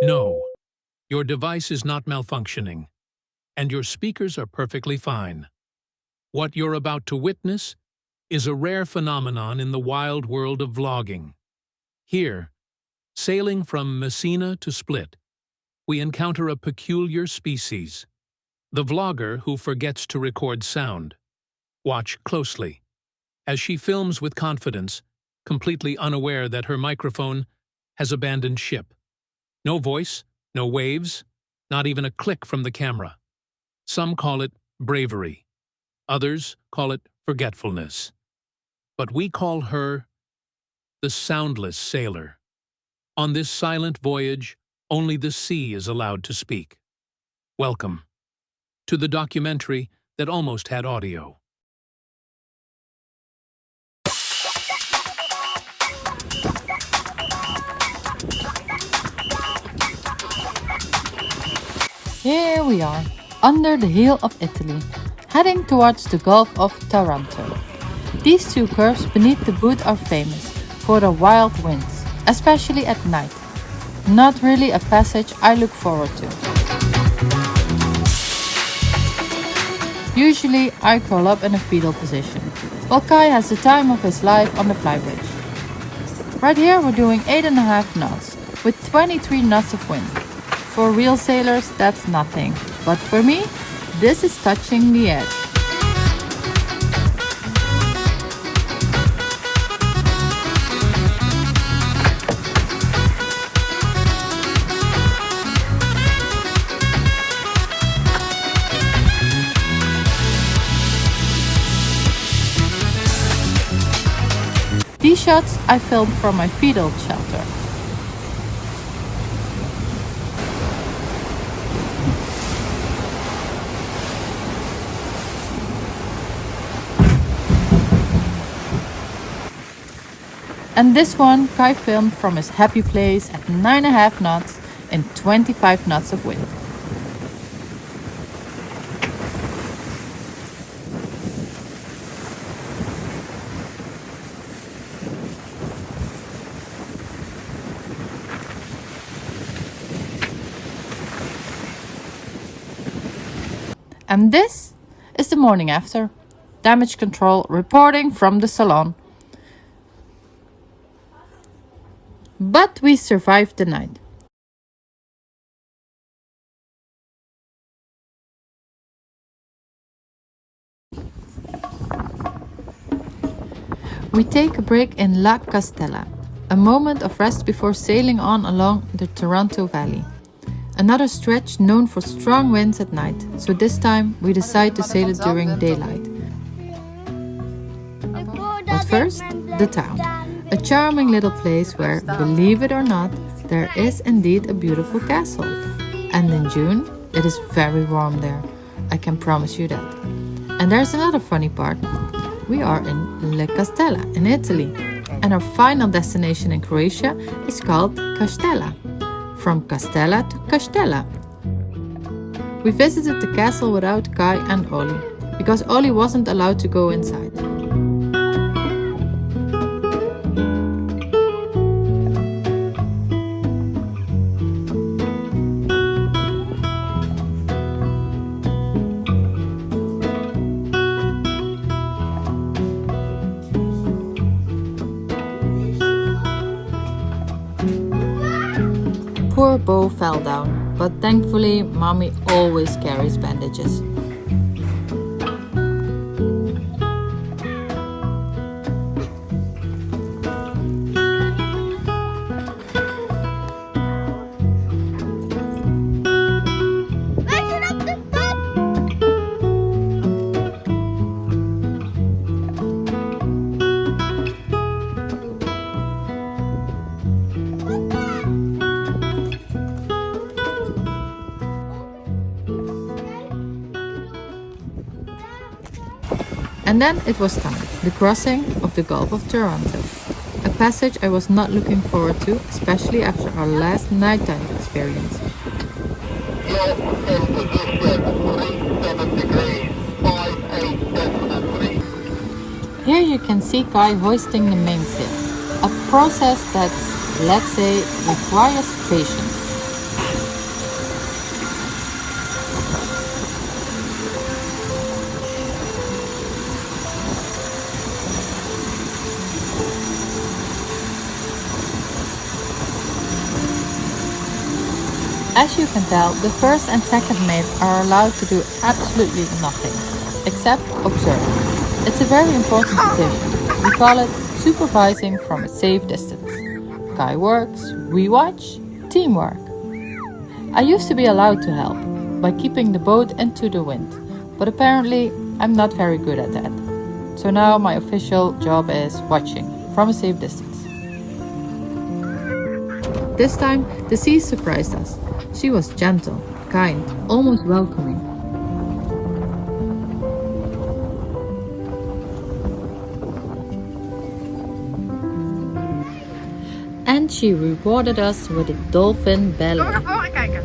No, your device is not malfunctioning, and your speakers are perfectly fine. What you're about to witness is a rare phenomenon in the wild world of vlogging. Here, sailing from Messina to Split, we encounter a peculiar species, the vlogger who forgets to record sound. Watch closely, as she films with confidence, completely unaware that her microphone has abandoned ship. No voice, no waves, not even a click from the camera. Some call it bravery. Others call it forgetfulness. But we call her the Soundless Sailor. On this silent voyage, only the sea is allowed to speak. Welcome to the documentary that almost had audio. Here we are, under the heel of Italy, heading towards the Gulf of Taranto. These two curves beneath the boot are famous for the wild winds, especially at night. Not really a passage I look forward to. Usually I curl up in a fetal position, while Kai has the time of his life on the flybridge. Right here we're doing 8.5 knots, with 23 knots of wind. For real sailors, that's nothing, but for me, this is touching the edge. These shots I filmed from my fetal shelter. And this one Kai filmed from his happy place at 9.5 knots and 25 knots of wind. And this is the morning after. Damage control reporting from the salon. But we survived the night. We take a break in La Castella, a moment of rest before sailing on along the Taranto Valley. Another stretch known for strong winds at night, so this time we decide to sail it during daylight. But first, the town. A charming little place where, believe it or not, there is indeed a beautiful castle. And in June, it is very warm there. I can promise you that. And there's another funny part. We are in Castella in Italy. And our final destination in Croatia is called Castella. From Castella to Kaštela. We visited the castle without Kai and Oli, because Oli wasn't allowed to go inside. Poor Bo fell down, but thankfully mommy always carries bandages. And then it was time, the crossing of the Gulf of Taranto. A passage I was not looking forward to, especially after our last nighttime experience. Here you can see Kai hoisting the mainsail, a process that, let's say, requires patience. As you can tell, the first and second mate are allowed to do absolutely nothing, except observe. It's a very important decision. We call it supervising from a safe distance. Guy works, we watch, teamwork. I used to be allowed to help by keeping the boat into the wind, but apparently I'm not very good at that. So now my official job is watching from a safe distance. This time the sea surprised us. She was gentle, kind, almost welcoming. And she rewarded us with a dolphin ballet. Kom naar voren kijken.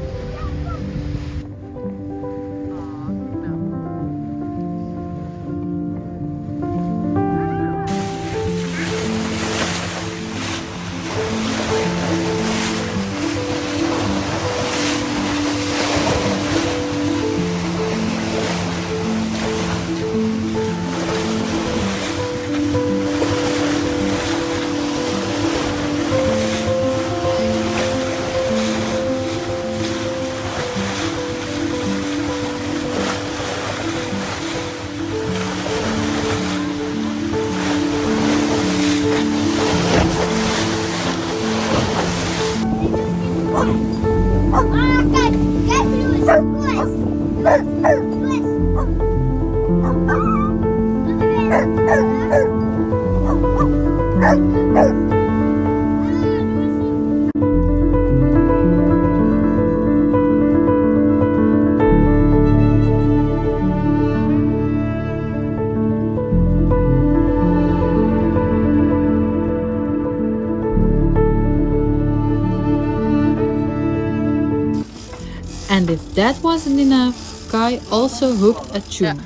And if that wasn't enough, Kai also hooked a tuna.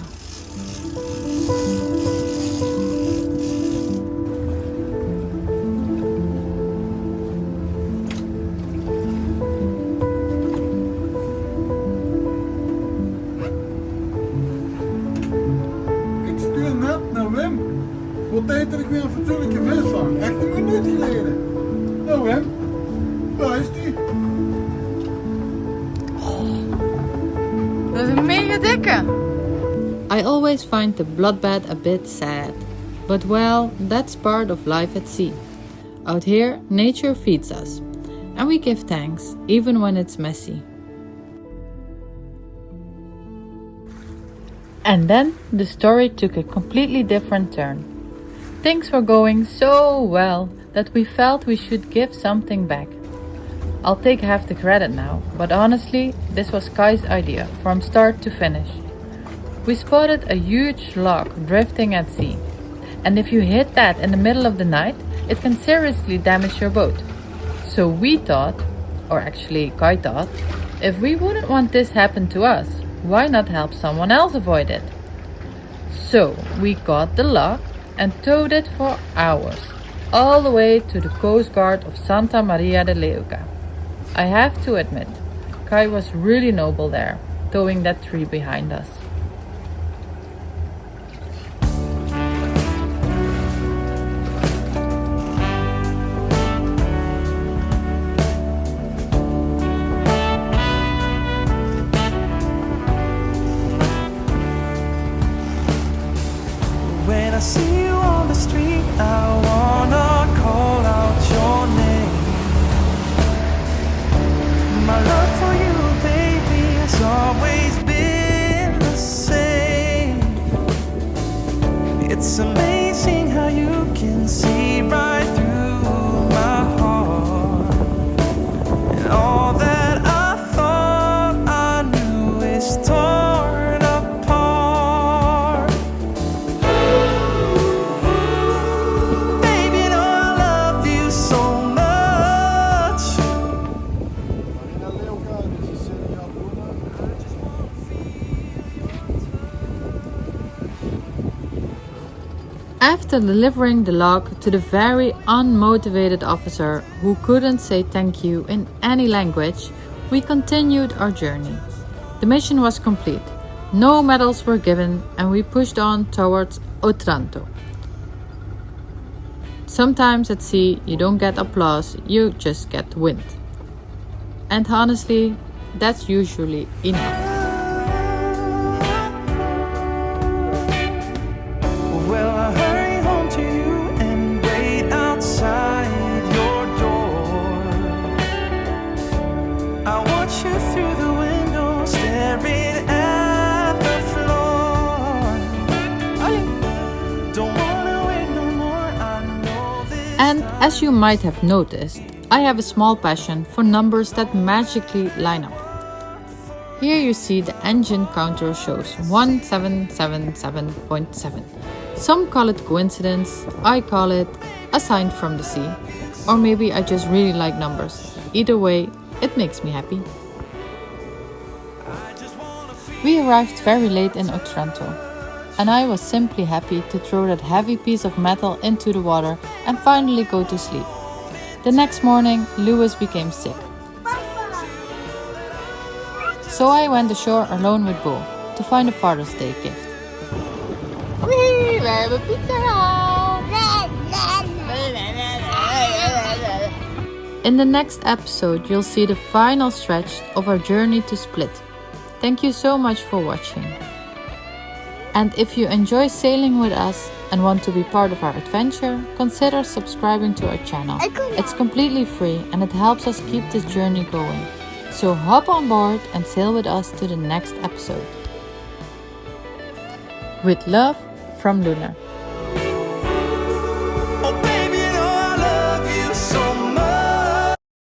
Ik stuur net naar Wim. Voor tijd dat ik weer een fatsoenlijke vis vang. Echt een minuut geleden. Nou Wim, waar is die? Dat is een mega dikke. I always find the bloodbath a bit sad. But well, that's part of life at sea. Out here, nature feeds us. And we give thanks, even when it's messy. And then the story took a completely different turn. Things were going so well that we felt we should give something back. I'll take half the credit now, but honestly, this was Kai's idea from start to finish. We spotted a huge log drifting at sea, and if you hit that in the middle of the night, it can seriously damage your boat. So we thought, or actually Kai thought, if we wouldn't want this happen to us, why not help someone else avoid it? So we got the log and towed it for hours, all the way to the coast guard of Santa Maria di Leuca. I have to admit, Kai was really noble there, towing that tree behind us. When I see you on the street, I wanna call out your name. My love for you, baby, has always been the same. It's amazing how you can see right through my heart. And all that I thought I knew is torn apart. Baby, no, I love you so much. Maria Leuca, this is Tuna. I just wanna feel your touch. After delivering the log to the very unmotivated officer who couldn't say thank you in any language, we continued our journey. The mission was complete. No medals were given and we pushed on towards Otranto. Sometimes at sea you don't get applause, you just get wind. And honestly, that's usually enough. Well, I hurry home to you and wait outside your door. I watch you through the window, staring at the floor. Don't wanna wait no more, I know this. And as you might have noticed, I have a small passion for numbers that magically line up. Here you see the engine counter shows 1777.7. Some call it coincidence, I call it a sign from the sea, or maybe I just really like numbers. Either way, it makes me happy. We arrived very late in Otranto, and I was simply happy to throw that heavy piece of metal into the water and finally go to sleep. The next morning, Lewis became sick. So I went ashore alone with Bo to find a Father's Day gift. Wee, we hebben pizza. In the next episode, you'll see the final stretch of our journey to Split. Thank you so much for watching. And if you enjoy sailing with us and want to be part of our adventure, consider subscribing to our channel. It's completely free and it helps us keep this journey going. So hop on board and sail with us to the next episode. With love from Luna.